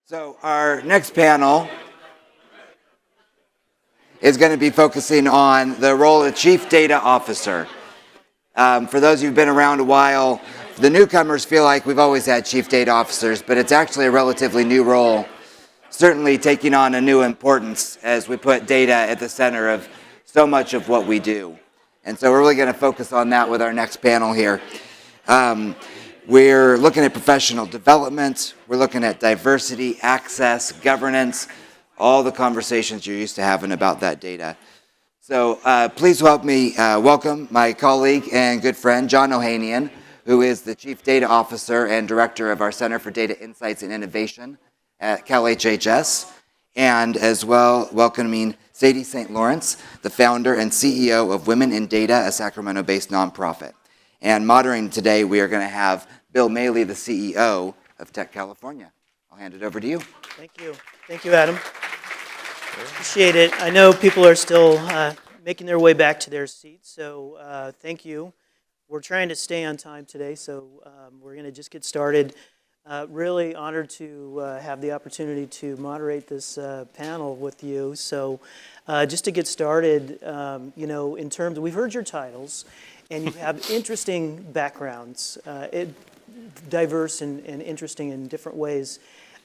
So our next panel is going to be focusing on the role of Chief Data Officer. For those of you who've been around a while, the newcomers feel like we've always had Chief Data Officers, but it's actually a relatively new role, certainly taking on a new importance as we put data at the center of so much of what we do. And so we're really going to focus on that with our next panel here. We're looking at professional development, we're looking at diversity, access, governance, all the conversations you're used to having about that data. So please help me welcome my colleague and good friend, John Ohanian, who is the Chief Data Officer and Director of our Center for Data Insights and Innovation at CalHHS, and as well welcoming Sadie St. the founder and CEO of Women in Data, a Sacramento-based nonprofit. And moderating today, we are going to have Bill Maile, the CEO of Tech California. I'll hand it over to you. Thank you. Thank you, Adam. Appreciate it. I know people are still making their way back to their seats, so thank you. We're trying to stay on time today, so we're going to just get started. Really honored to have the opportunity to moderate this panel with you. So just to get started, in terms, we've heard your titles, and you have interesting backgrounds, diverse and interesting in different ways.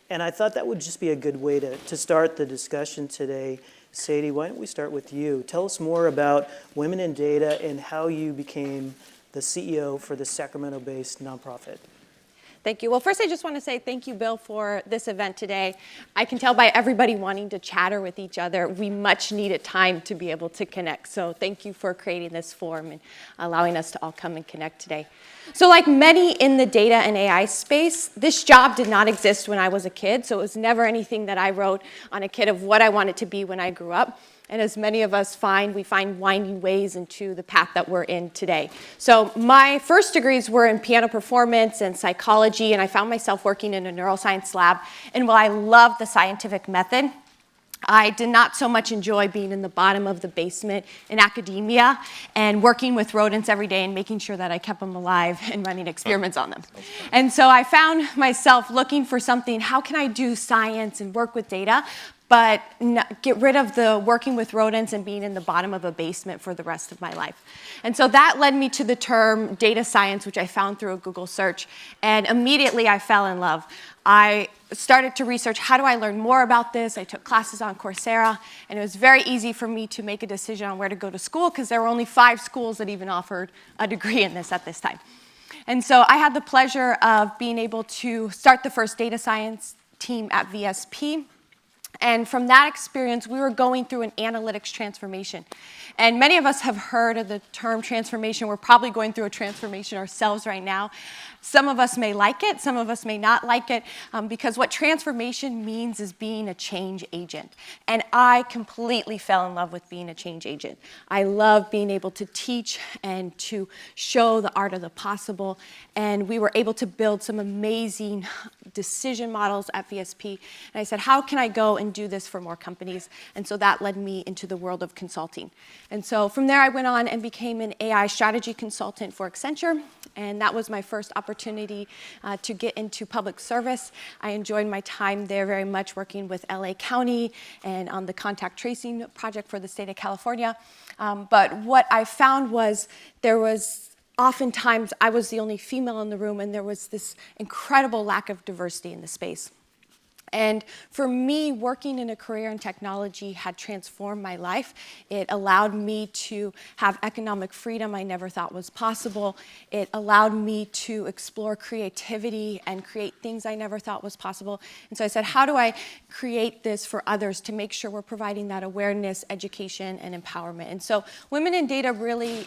And I thought that would just be a good way to start the discussion today. Sadie, why don't we start with you? Tell us more about Women in Data and how you became the CEO for the Sacramento-based nonprofit. Thank you. Well, first I just want to say thank you, Bill, for this event today. I can tell by everybody wanting to chatter with each other, we much needed time to be able to connect. So thank you for creating this forum and allowing us to all come and connect today. So like many in the data and AI space, this job did not exist when I was a kid. So it was never anything that I wrote on a kid of what I wanted to be when I grew up. And as many of us find, we find winding ways into the path that we're in today. So my first degrees were in piano performance and psychology, and I found myself working in a neuroscience lab. And while I loved the scientific method, I did not so much enjoy being in the bottom of the basement in academia and working with rodents every day and making sure that I kept them alive and running experiments on them. And so I found myself looking for something, how can I do science and work with data, but get rid of the working with rodents and being in the bottom of a basement for the rest of my life. And so that led me to the term data science, which I found through a Google search. And immediately I fell in love. I started to research, how do I learn more about this? I took classes on Coursera, and it was very easy for me to make a decision on where to go to school because there were only 5 schools that even offered a degree in this at this time. And so I had the pleasure of being able to start the first data science team at VSP. And from that experience, we were going through an analytics transformation. And many of us have heard of the term transformation. We're probably going through a transformation ourselves right now. Some of us may like it, some of us may not like it, because what transformation means is being a change agent. And I completely fell in love with being a change agent. I love being able to teach and to show the art of the possible. And we were able to build some amazing decision models at VSP. And I said, how can I go and do this for more companies? And so that led me into the world of consulting. And so from there, I went on and became an AI strategy consultant for Accenture. And that was my first opportunity to get into public service. I enjoyed my time there very much, working with LA County and on the contact tracing project for the state of California. But what I found was there was oftentimes I was the only female in the room, and there was this incredible lack of diversity in the space. And for me, working in a career in technology had transformed my life. It allowed me to have economic freedom I never thought was possible. It allowed me to explore creativity and create things I never thought was possible. And so I said, how do I create this for others to make sure we're providing that awareness, education, and empowerment? And so Women in Data really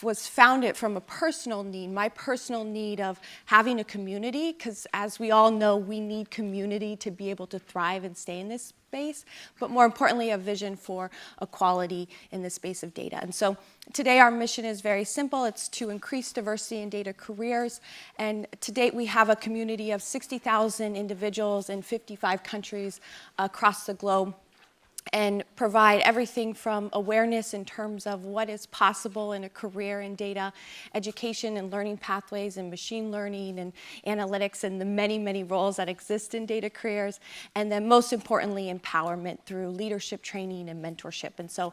was founded from a personal need, my personal need of having a community, because as we all know, we need community to be able to thrive and stay in this space, but more importantly, a vision for equality in the space of data. And so today our mission is very simple. It's to increase diversity in data careers. And to date, we have a community of 60,000 individuals in 55 countries across the globe. and provide everything from awareness in terms of what is possible in a career in data, education and learning pathways and machine learning and analytics and the many, many roles that exist in data careers, and then most importantly, empowerment through leadership training and mentorship. And so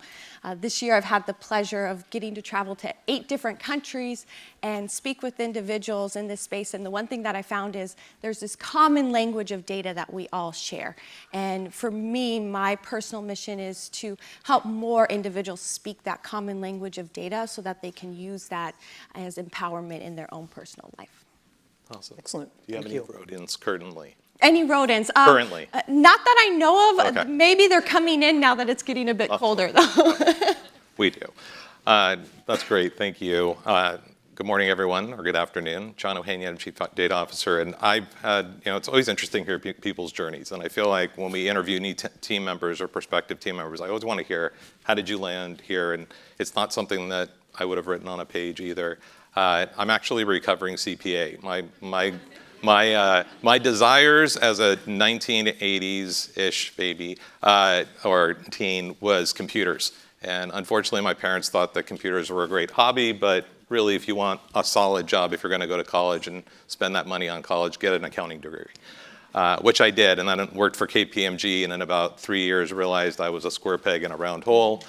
this year I've had the pleasure of getting to travel to 8 different countries and speak with individuals in this space. And the one thing that I found is there's this common language of data that we all share. And for me, my personal mission is to help more individuals speak that common language of data so that they can use that as empowerment in their own personal life. Awesome. Excellent. Do you have Thank any rodents currently? Any rodents? Currently? Not that I know of. Okay. Maybe they're coming in now that it's getting a bit colder, though. We do. That's great. Thank you. Good morning, everyone, or good afternoon. John Ohanian, Chief Data Officer, and I've had, it's always interesting to hear people's journeys, and I feel like when we interview new team members or prospective team members, I always want to hear, how did you land here? And it's not something that I would have written on a page either. I'm actually a recovering CPA. My desires as a 1980s-ish baby or teen was computers. And unfortunately, my parents thought that computers were a great hobby, but really, if you want a solid job, if you're going to go to college and spend that money on college, get an accounting degree, which I did. And then worked for KPMG, and in about 3 years, realized I was a square peg in a round hole,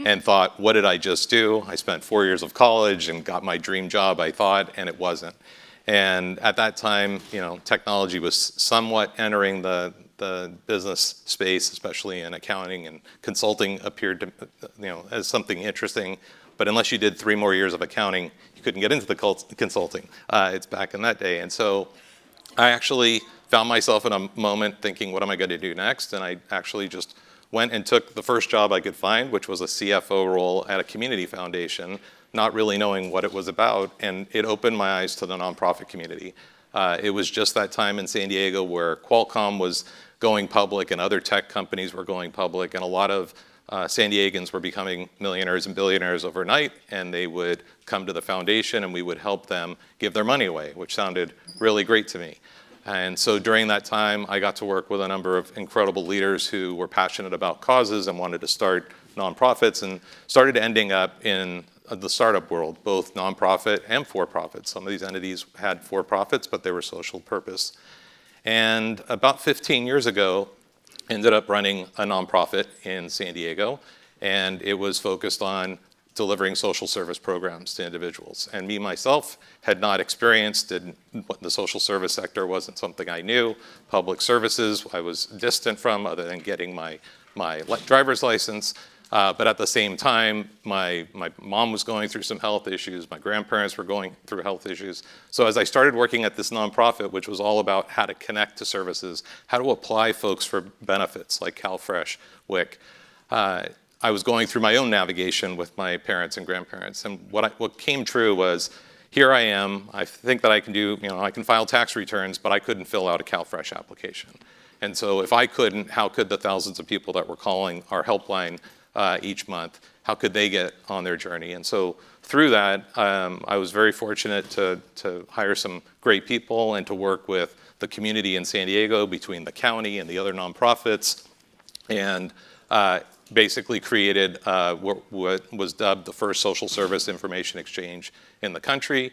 and thought, what did I just do? I spent 4 years of college and got my dream job, I thought, and it wasn't. And at that time, technology was somewhat entering the business space, especially in accounting, and consulting appeared to, as something interesting. But unless you did 3 more years of accounting, you couldn't get into the consulting. It's back in that day. And so I actually found myself in a moment thinking, what am I going to do next? And I actually just went and took the first job I could find, which was a CFO role at a community foundation, not really knowing what it was about. And it opened my eyes to the nonprofit community. It was just that time in San Diego where Qualcomm was going public and other tech companies were going public, and a lot of San Diegans were becoming millionaires and billionaires overnight, and they would come to the foundation and we would help them give their money away, which sounded really great to me. And so during that time, I got to work with a number of incredible leaders who were passionate about causes and wanted to start nonprofits, and started ending up in the startup world, both nonprofit and for-profit. Some of these entities had for-profits, but they were social purpose. And about 15 years ago, ended up running a nonprofit in San Diego, and it was focused on delivering social service programs to individuals. And me, myself, had not experienced what the social service sector wasn't something I knew. Public services I was distant from, other than getting my driver's license. But at the same time, my mom was going through some health issues. My grandparents were going through health issues. So as I started working at this nonprofit, which was all about how to connect to services, how to apply folks for benefits like CalFresh, WIC, I was going through my own navigation with my parents and grandparents. And what came true was, here I am. I think that I can do, I can file tax returns, but I couldn't fill out a CalFresh application. And so if I couldn't, how could the thousands of people that were calling our helpline each month, how could they get on their journey? And so through that, I was very fortunate to hire some great people and to work with the community in San Diego, between the county and the other nonprofits, and basically created what was dubbed the first social service information exchange in the country.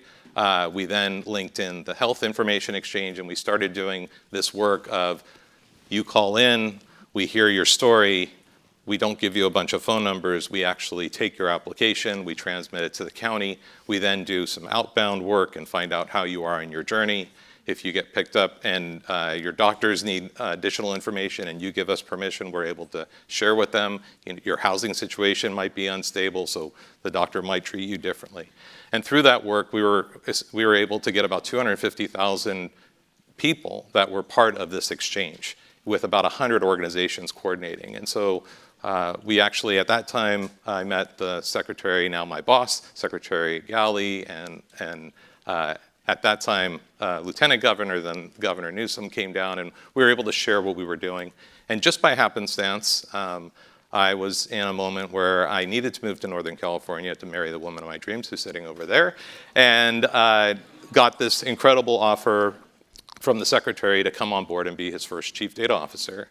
We then linked in the health information exchange, and we started doing this work of, you call in, we hear your story, we don't give you a bunch of phone numbers, we actually take your application, we transmit it to the county, we then do some outbound work and find out how you are in your journey. If you get picked up and your doctors need additional information and you give us permission, we're able to share with them. Your housing situation might be unstable, so the doctor might treat you differently. And through that work, we were able to get about 250,000 people that were part of this exchange, with about 100 organizations coordinating. And so we actually, at that time, I met the secretary, now my boss, Secretary Galley, and at that time, Lieutenant Governor, then Governor Newsom came down, and we were able to share what we were doing. And just by happenstance, I was in a moment where I needed to move to Northern California to marry the woman of my dreams, who's sitting over there, and got this incredible offer from the secretary to come on board and be his first chief data officer.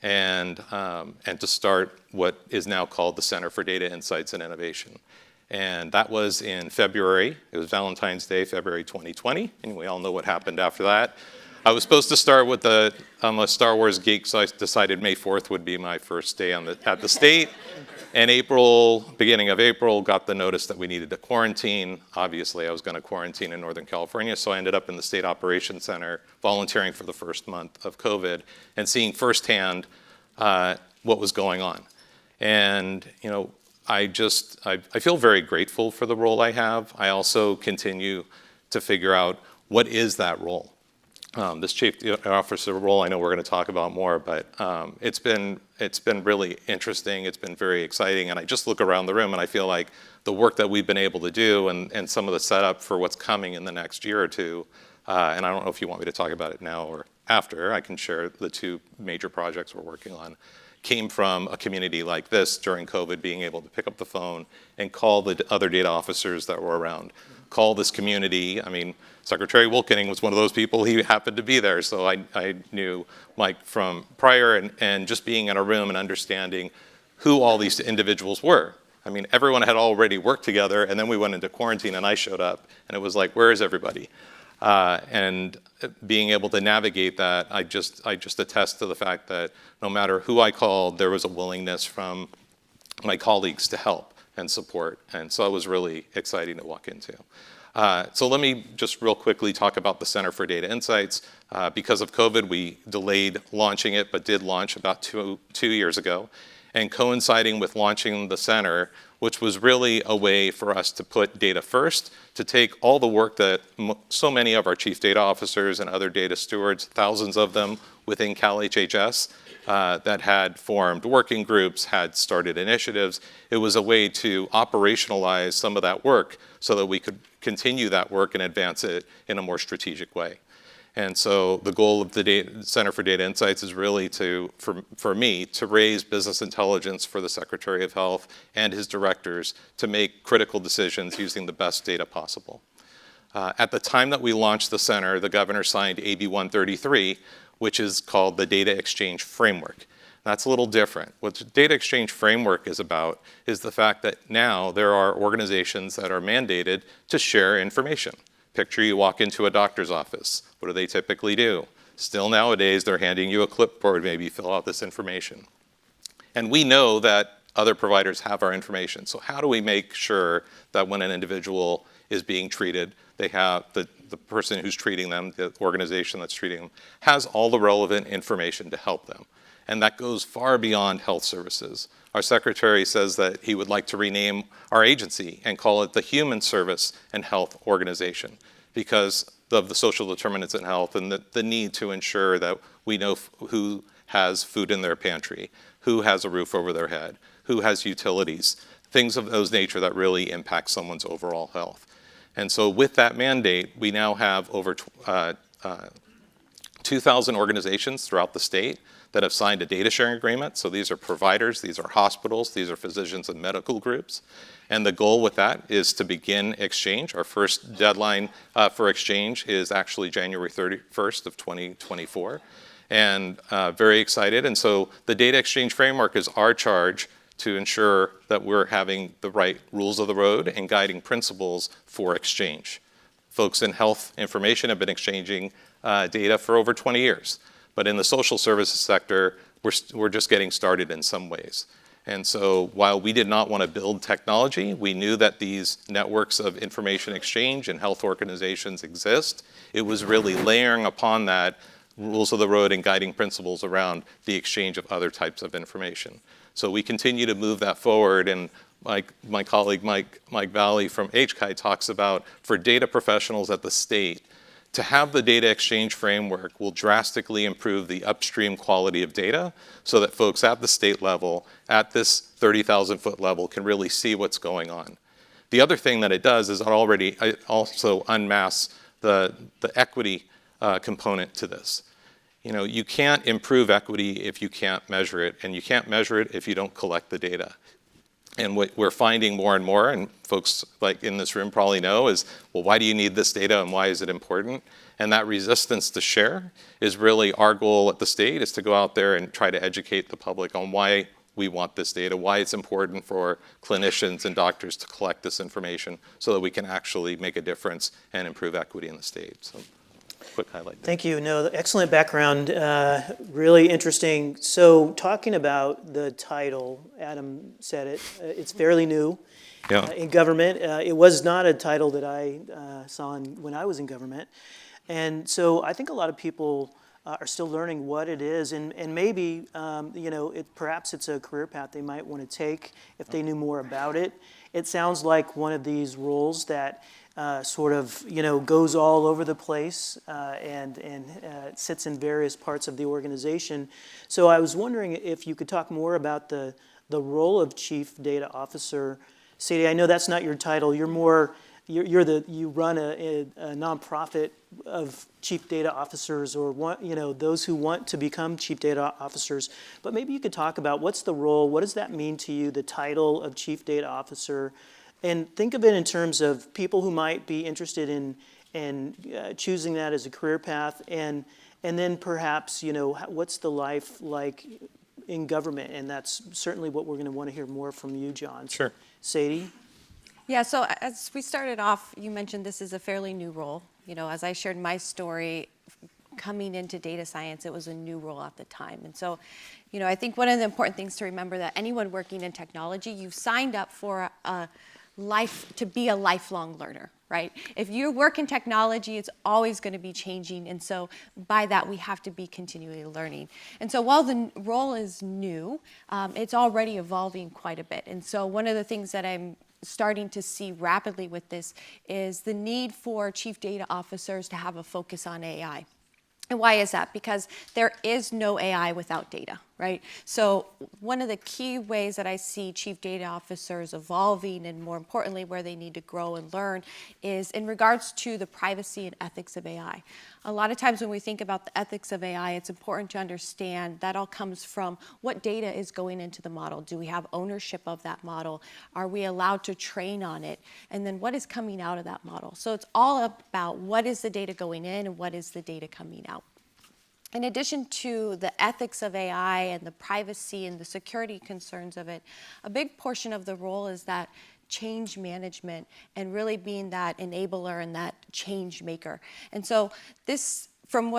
and to start what is now called the Center for Data Insights and Innovation. And that was in February. It was Valentine's Day, February 2020, and we all know what happened after that. I was supposed to start with I'm a Star Wars geek, so I decided May 4th would be my first day at the state. And beginning of April, got the notice that we needed to quarantine. Obviously, I was going to quarantine in Northern California, so I ended up in the State Operations Center volunteering for the first month of COVID and seeing firsthand what was going on. And, I feel very grateful for the role I have. I also continue to figure out what is that role. This chief officer role, I know we're going to talk about more, but it's been really interesting. It's been very exciting, and I just look around the room and I feel like the work that we've been able to do and some of the setup for what's coming in the next year or two. And I don't know if you want me to talk about it now or after. I can share the two major projects we're working on. Came from a community like this during COVID, being able to pick up the phone and call the other data officers that were around. Call this community. I mean, Secretary Wilkening was one of those people. He happened to be there, so I knew Mike from prior, and just being in a room and understanding who all these individuals were. I mean, everyone had already worked together, and then we went into quarantine, and I showed up, and it was like, where is everybody? And being able to navigate that, I just attest to the fact that no matter who I called, there was a willingness from my colleagues to help and support. And so it was really exciting to walk into. So let me just real quickly talk about the Center for Data Insights. Because of COVID, we delayed launching it, but did launch about two years ago. And coinciding with launching the center, which was really a way for us to put data first, to take all the work that so many of our chief data officers and other data stewards, thousands of them within CalHHS, that had formed working groups, had started initiatives. It was a way to operationalize some of that work so that we could continue that work and advance it in a more strategic way. And so the goal of the Center for Data Insights is really for me, to raise business intelligence for the Secretary of Health and his directors to make critical decisions using the best data possible. At the time that we launched the center, the governor signed AB 133, which is called the Data Exchange Framework. That's a little different. What the Data Exchange Framework is about is the fact that now there are organizations that are mandated to share information. Picture you walk into a doctor's office. What do they typically do? Still nowadays, they're handing you a clipboard, maybe fill out this information. And we know that other providers have our information. So how do we make sure that when an individual is being treated, they have the person who's treating them, the organization that's treating them, has all the relevant information to help them? And that goes far beyond health services. Our secretary says that he would like to rename our agency and call it the Human Service and Health Organization because of the social determinants in health and the need to ensure that we know who has food in their pantry, who has a roof over their head, who has utilities, things of those nature that really impact someone's overall health. And so with that mandate, we now have over 2,000 organizations throughout the state that have signed a data sharing agreement. So these are providers, these are hospitals, these are physicians and medical groups. And the goal with that is to begin exchange. Our first deadline for exchange is actually January 31st of 2024. And very excited. And so the data exchange framework is our charge to ensure that we're having the right rules of the road and guiding principles for exchange. Folks in health information have been exchanging data for over 20 years. But in the social services sector, we're just getting started in some ways. And so while we did not want to build technology, we knew that these networks of information exchange and health organizations exist. It was really layering upon that rules of the road and guiding principles around the exchange of other types of information. So we continue to move that forward, and like my colleague Mike Valley from HCI talks about, for data professionals at the state, to have the data exchange framework will drastically improve the upstream quality of data so that folks at the state level, at this 30,000-foot level, can really see what's going on. The other thing that it does is it also unmasks the equity component to this. You can't improve equity if you can't measure it, and you can't measure it if you don't collect the data. And what we're finding more and more, and folks like in this room probably know, is, well, why do you need this data and why is it important? And that resistance to share is really our goal at the state, is to go out there and try to educate the public on why we want this data, why it's important for clinicians and doctors to collect this information so that we can actually make a difference and improve equity in the state. So, quick highlight there. Thank you. No, excellent background. Really interesting. So, talking about the title, Adam said it. It's fairly new in government. It was not a title that I saw when I was in government, and so I think a lot of people are still learning what it is, and maybe perhaps it's a career path they might want to take if they knew more about it. It sounds like one of these roles that sort of goes all over the place and sits in various parts of the organization. So I was wondering if you could talk more about the role of Chief Data Officer. Sadie, I know that's not your title. You're more you run a nonprofit of chief data officers, or those who want to become chief data officers. But maybe you could talk about what's the role, what does that mean to you, the title of chief data officer, and think of it in terms of people who might be interested in choosing that as a career path, and then perhaps what's the life like in government, and that's certainly what we're going to want to hear more from you, John. Sure. Sadie. Yeah, so as we started off, you mentioned this is a fairly new role. As I shared my story, coming into data science, it was a new role at the time. And so, I think one of the important things to remember that anyone working in technology, you've signed up for to be a lifelong learner, right? If you work in technology, it's always going to be changing. And so by that, we have to be continually learning. And so while the role is new, it's already evolving quite a bit. And so one of the things that I'm starting to see rapidly with this is the need for chief data officers to have a focus on AI. And why is that? Because there is no AI without data, right? So one of the key ways that I see chief data officers evolving, and more importantly, where they need to grow and learn, is in regards to the privacy and ethics of AI. A lot of times when we think about the ethics of AI, it's important to understand that all comes from what data is going into the model. Do we have ownership of that model? Are we allowed to train on it? And then what is coming out of that model? So it's all about what is the data going in and what is the data coming out. In addition to the ethics of AI and the privacy and the security concerns of it, a big portion of the role is that change management and really being that enabler and that change maker. And so this, from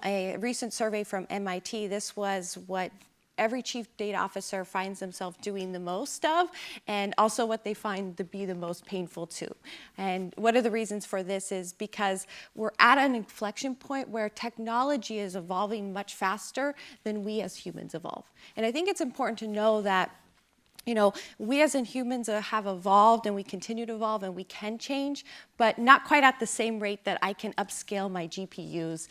a recent survey from MIT, this was what every chief data officer finds themselves doing the most of, and also what they find to be the most painful too. And one of the reasons for this is because we're at an inflection point where technology is evolving much faster than we as humans evolve. And I think it's important to know that we as in humans have evolved, and we continue to evolve, and we can change, but not quite at the same rate that I can upscale my GPUs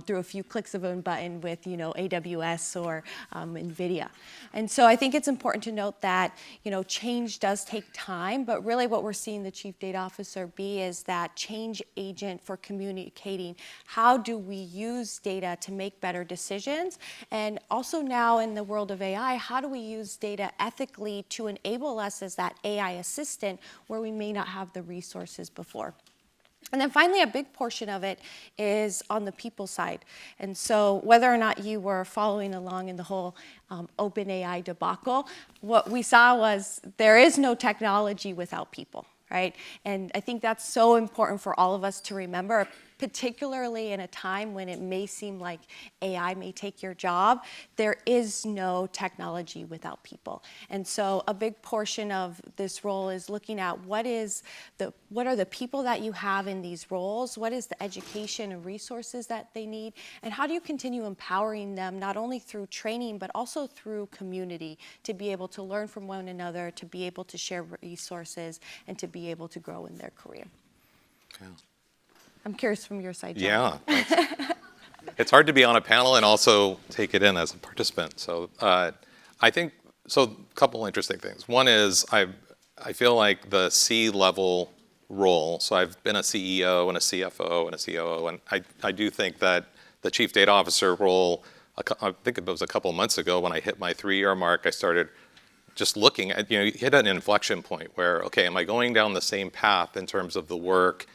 through a few clicks of a button with AWS or NVIDIA. And so I think it's important to note that change does take time, but really what we're seeing the chief data officer be is that change agent for communicating how do we use data to make better decisions, and also now in the world of AI, how do we use data ethically to enable us as that AI assistant where we may not have the resources before. And then finally, a big portion of it is on the people side. And so whether or not you were following along in the whole OpenAI debacle, what we saw was there is no technology without people, right? And I think that's so important for all of us to remember, particularly in a time when it may seem like AI may take your job. There is no technology without people. And so a big portion of this role is looking at what are the people that you have in these roles, what is the education and resources that they need, and how do you continue empowering them not only through training but also through community to be able to learn from one another, to be able to share resources, and to be able to grow in their career. Yeah. I'm curious from your side, John. Yeah. It's hard to be on a panel and also take it in as a participant. So I think, a couple interesting things. One is I feel like the C-level role, so I've been a CEO and a CFO and a COO, and I do think that the chief data officer role, I think it was a couple months ago when I hit my 3-year mark, I started just looking at, you hit an inflection point where, okay, am I going down the same path in terms of the work,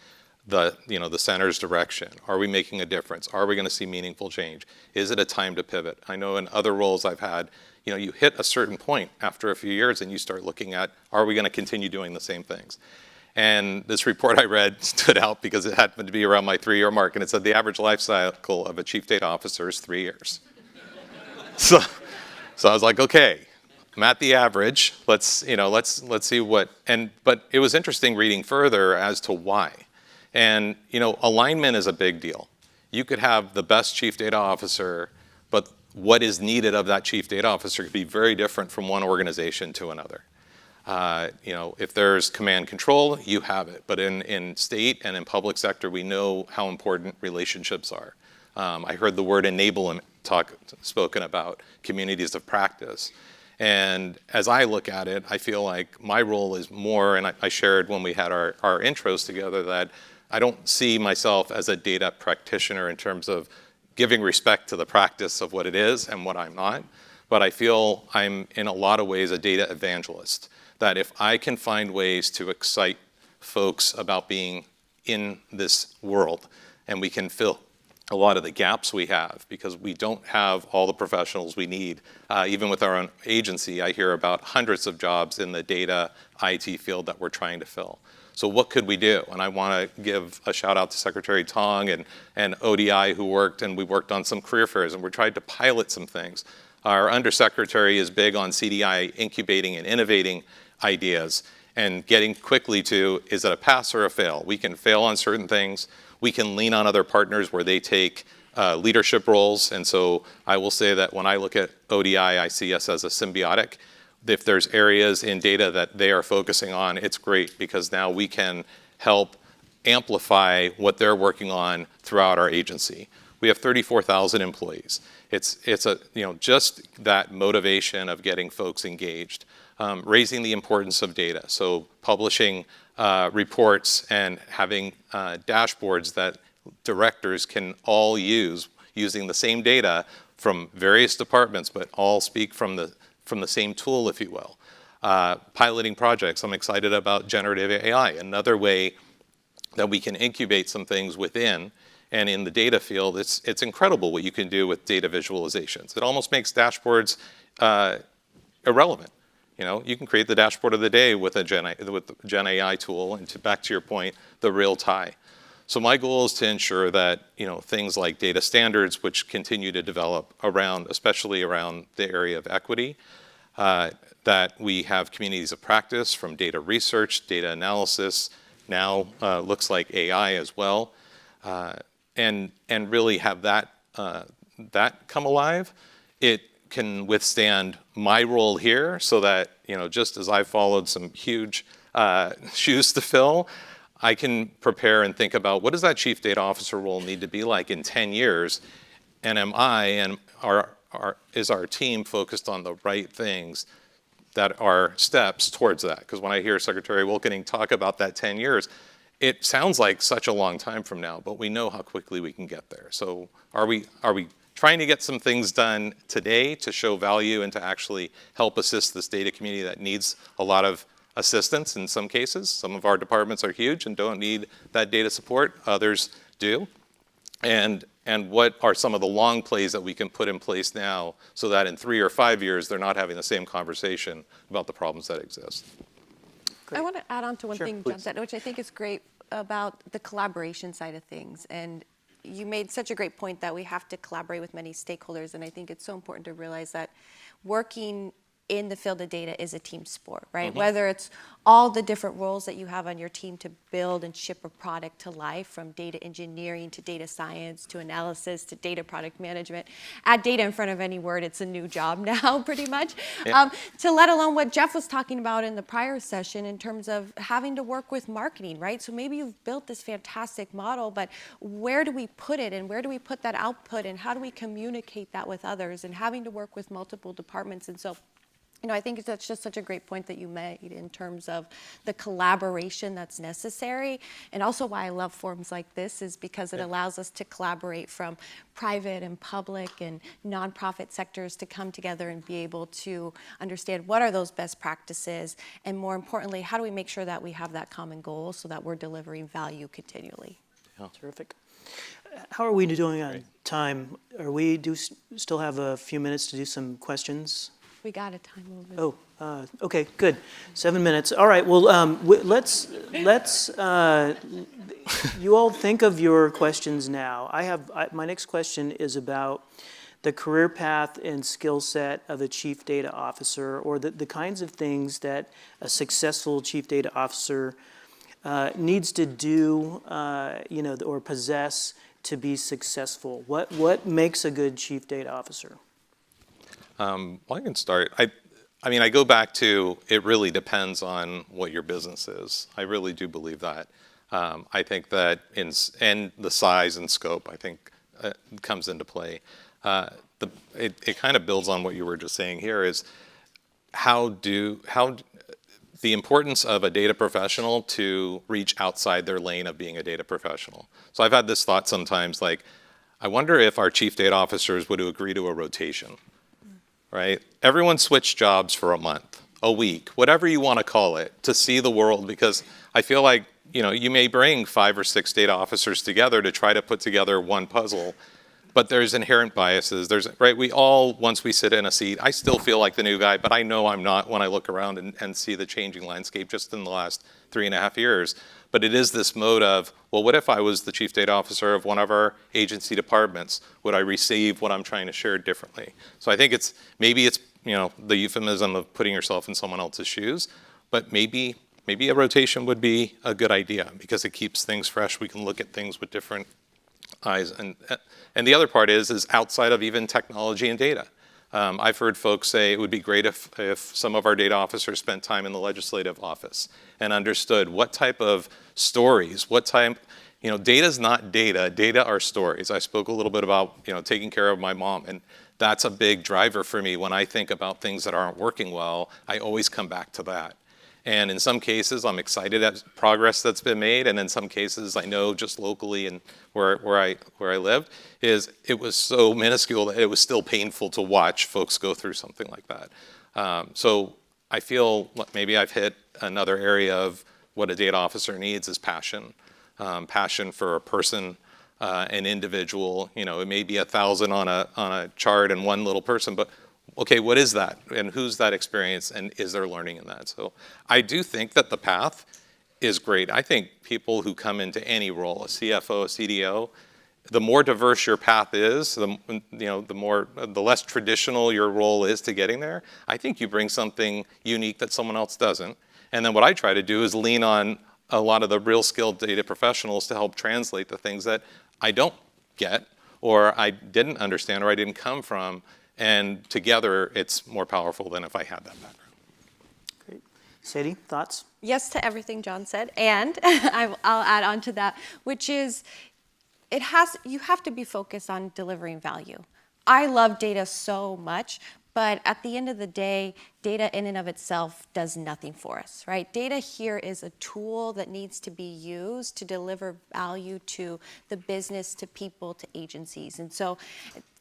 the center's direction? Are we making a difference? Are we going to see meaningful change? Is it a time to pivot? I know in other roles I've had, you hit a certain point after a few years and you start looking at, are we going to continue doing the same things? And this report I read stood out because it happened to be around my 3-year mark, and it said the average life cycle of a chief data officer is 3 years. So I was like, okay, I'm at the average. Let's see what, but it was interesting reading further as to why. And, alignment is a big deal. You could have the best chief data officer, but what is needed of that chief data officer could be very different from one organization to another. If there's command control, you have it. But in state and in public sector, we know how important relationships are. I heard the word enablement spoken about, communities of practice. And as I look at it, I feel like my role is more, and I shared when we had our intros together, that I don't see myself as a data practitioner in terms of giving respect to the practice of what it is and what I'm not. But I feel I'm, in a lot of ways, a data evangelist. That if I can find ways to excite folks about being in this world, and we can fill a lot of the gaps we have, because we don't have all the professionals we need. Even with our own agency, I hear about hundreds of jobs in the data IT field that we're trying to fill. So what could we do? And I want to give a shout out to Secretary Tong and ODI who worked, and we worked on some career fairs, and we tried to pilot some things. Our undersecretary is big on CDI incubating and innovating ideas and getting quickly to, is it a pass or a fail? We can fail on certain things. We can lean on other partners where they take leadership roles. And so I will say that when I look at ODI, I see us as a symbiotic. If there's areas in data that they are focusing on, it's great because now we can help amplify what they're working on throughout our agency. We have 34,000 employees. It's just that motivation of getting folks engaged, raising the importance of data. So publishing reports and having dashboards that directors can all use using the same data from various departments, but all speak from the same tool, if you will. Piloting projects. I'm excited about generative AI, another way that we can incubate some things within. And in the data field, it's incredible what you can do with data visualizations. It almost makes dashboards irrelevant. You can create the dashboard of the day with the Gen AI tool, and back to your point, the real tie. So my goal is to ensure that things like data standards, which continue to develop especially around the area of equity, that we have communities of practice from data research, data analysis, now looks like AI as well, and really have that come alive. It can withstand my role here, so that just as I followed some huge shoes to fill, I can prepare and think about what does that chief data officer role need to be like in 10 years, and am I and is our team focused on the right things that are steps towards that? Because when I hear Secretary Wilkening talk about that 10 years, it sounds like such a long time from now, but we know how quickly we can get there. So are we trying to get some things done today to show value and to actually help assist this data community that needs a lot of assistance in some cases? Some of our departments are huge and don't need that data support. Others do. And what are some of the long plays that we can put in place now so that in 3 or 5 years, they're not having the same conversation about the problems that exist? I want to add on to one thing, please. John said, which I think is great about the collaboration side of things. And you made such a great point that we have to collaborate with many stakeholders. And I think it's so important to realize that working in the field of data is a team sport, right? Whether it's all the different roles that you have on your team to build and ship a product to life, from data engineering to data science to analysis to data product management. Add data in front of any word, it's a new job now, pretty much. Yeah. To let alone what Jeff was talking about in the prior session in terms of having to work with marketing, right? So maybe you've built this fantastic model, but where do we put it, and where do we put that output, and how do we communicate that with others, and having to work with multiple departments. And so I think that's just such a great point that you made in terms of the collaboration that's necessary. And also why I love forums like this is because it allows us to collaborate from private and public and nonprofit sectors to come together and be able to understand what are those best practices, and more importantly, how do we make sure that we have that common goal so that we're delivering value continually. Terrific. How are we doing on time? Still have a few minutes to do some questions? We got a time limit. Oh, okay, good. 7 minutes. All right. Well, let's. You all think of your questions now. My next question is about the career path and skill set of a chief data officer, or the kinds of things that a successful chief data officer needs to do, or possess to be successful. What makes a good chief data officer? Well, I can start. I go back to it really depends on what your business is. I really do believe that. I think that and the size and scope, I think, comes into play. It kind of builds on what you were just saying here is how the importance of a data professional to reach outside their lane of being a data professional. So I've had this thought sometimes, like, I wonder if our chief data officers would agree to a rotation. Right? Everyone switched jobs for a month, a week, whatever you want to call it, to see the world, because I feel like, you may bring 5 or 6 data officers together to try to put together one puzzle, but there's inherent biases. We all, once we sit in a seat, I still feel like the new guy, but I know I'm not when I look around and see the changing landscape just in the last 3.5 years. But it is this mode of, well, what if I was the chief data officer of one of our agency departments? Would I receive what I'm trying to share differently? So I think maybe it's the euphemism of putting yourself in someone else's shoes, but maybe a rotation would be a good idea because it keeps things fresh. We can look at things with different eyes. And the other part is outside of even technology and data. I've heard folks say it would be great if some of our data officers spent time in the legislative office and understood what type of stories, data's not data, data are stories. I spoke a little bit about, taking care of my mom, and that's a big driver for me. When I think about things that aren't working well, I always come back to that. And in some cases, I'm excited at progress that's been made, and in some cases, I know just locally and where I lived, it was so minuscule that it was still painful to watch folks go through something like that. So I feel maybe I've hit another area of what a data officer needs is passion. Passion for a person, an individual. It may be 1,000 on a chart and one little person, but okay, what is that? And who's that experience? And is there learning in that? So I do think that the path is great. I think people who come into any role, a CFO, a CDO, the more diverse your path is, the less traditional your role is to getting there. I think you bring something unique that someone else doesn't. And then what I try to do is lean on a lot of the real skilled data professionals to help translate the things that I don't get, or I didn't understand, or I didn't come from. And together, it's more powerful than if I had that background. Great. Sadie, thoughts? Yes to everything John said, and I'll add on to that, which is you have to be focused on delivering value. I love data so much, but at the end of the day, data in and of itself does nothing for us, right? Data here is a tool that needs to be used to deliver value to the business, to people, to agencies. And so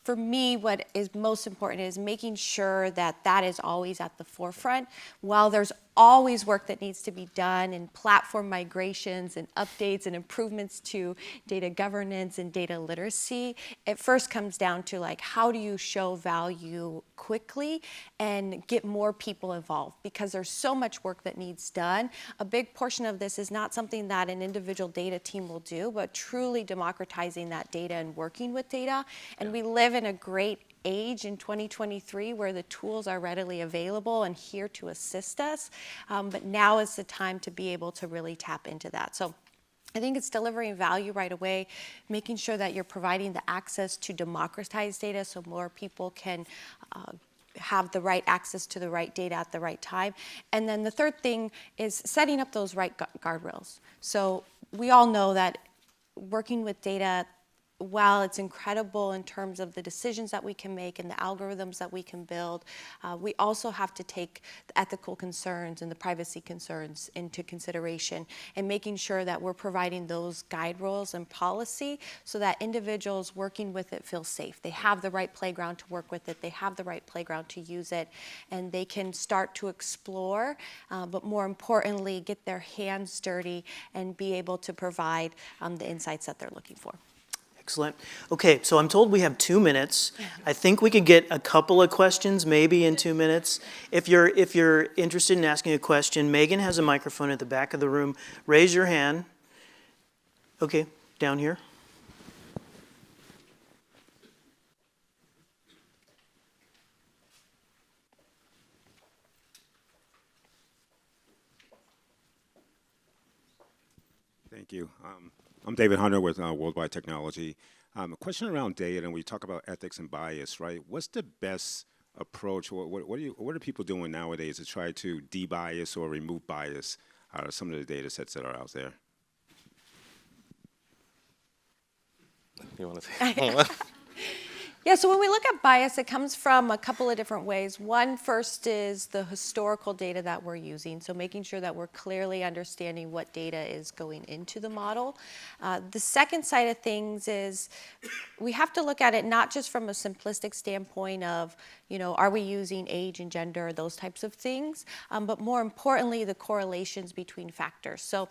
for me, what is most important is making sure that that is always at the forefront. While there's always work that needs to be done in platform migrations and updates and improvements to data governance and data literacy, it first comes down to how do you show value quickly and get more people involved, because there's so much work that needs done. A big portion of this is not something that an individual data team will do, but truly democratizing that data and working with data. And we live in a great age in 2023 where the tools are readily available and here to assist us. But now is the time to be able to really tap into that. So I think it's delivering value right away, making sure that you're providing the access to democratize data so more people can have the right access to the right data at the right time. And then the third thing is setting up those right guardrails. So we all know that working with data, while it's incredible in terms of the decisions that we can make and the algorithms that we can build, we also have to take the ethical concerns and the privacy concerns into consideration, and making sure that we're providing those guide rules and policy so that individuals working with it feel safe. They have the right playground to work with it, they have the right playground to use it, and they can start to explore, but more importantly, get their hands dirty and be able to provide the insights that they're looking for. Excellent. Okay, so I'm told we have 2 minutes. I think we could get a couple of questions maybe in 2 minutes. If you're interested in asking a question, Megan has a microphone at the back of the room. Raise your hand. Okay, down here. Thank you. I'm David Hunter with Worldwide Technology. A question around data, and we talk about ethics and bias, right? What's the best approach? What are people doing nowadays to try to de-bias or remove bias out of some of the data sets that are out there? You want to say? Yeah, so when we look at bias, it comes from a couple of different ways. One, first is the historical data that we're using, so making sure that we're clearly understanding what data is going into the model. The second side of things is we have to look at it not just from a simplistic standpoint of, are we using age and gender, those types of things, but more importantly, the correlations between factors. So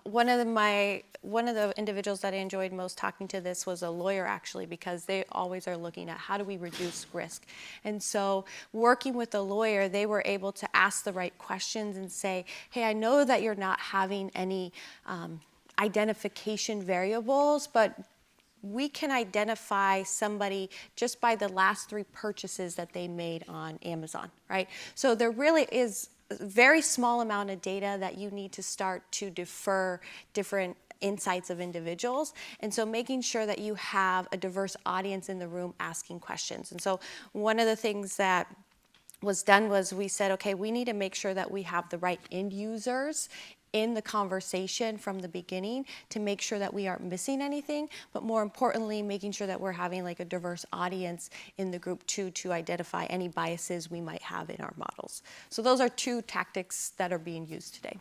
one of the individuals that I enjoyed most talking to this was a lawyer, actually, because they always are looking at how do we reduce risk. And so working with a lawyer, they were able to ask the right questions and say, hey, I know that you're not having any identification variables, but we can identify somebody just by the last 3 purchases that they made on Amazon, right? So there really is a very small amount of data that you need to start to defer different insights of individuals. And so making sure that you have a diverse audience in the room asking questions. And so one of the things that was done was we said, okay, we need to make sure that we have the right end users in the conversation from the beginning to make sure that we aren't missing anything, but more importantly, making sure that we're having like a diverse audience in the group too, to identify any biases we might have in our models. So those are 2 tactics that are being used today.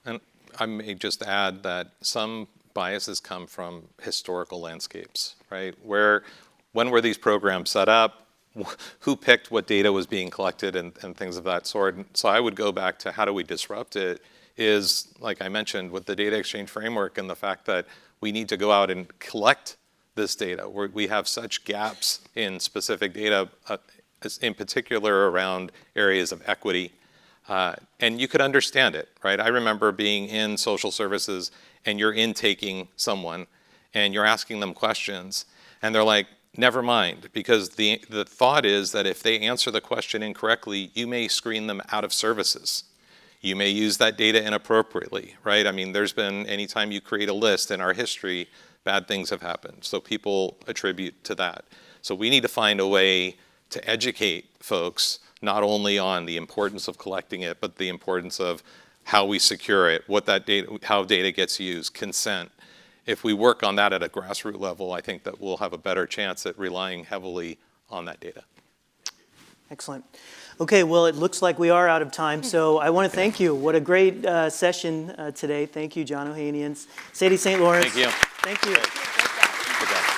And I may just add that some biases come from historical landscapes, right? When were these programs set up? Who picked what data was being collected and things of that sort? And so I would go back to how do we disrupt it is, like I mentioned, with the data exchange framework and the fact that we need to go out and collect this data. We have such gaps in specific data, in particular around areas of equity. And you could understand it, right? I remember being in social services and you're intaking someone and you're asking them questions and they're like, never mind, because the thought is that if they answer the question incorrectly, you may screen them out of services. You may use that data inappropriately, right? I mean, there's been, anytime you create a list in our history, bad things have happened. So people attribute to that. So we need to find a way to educate folks, not only on the importance of collecting it, but the importance of how we secure it, what that data, how data gets used, consent. If we work on that at a grassroots level, I think that we'll have a better chance at relying heavily on that data. Excellent. Okay, well, it looks like we are out of time, so I want to thank you. What a great session today. Thank you, John Ohanian, Sadie St. Lawrence. Thank you. Thank you. Good job.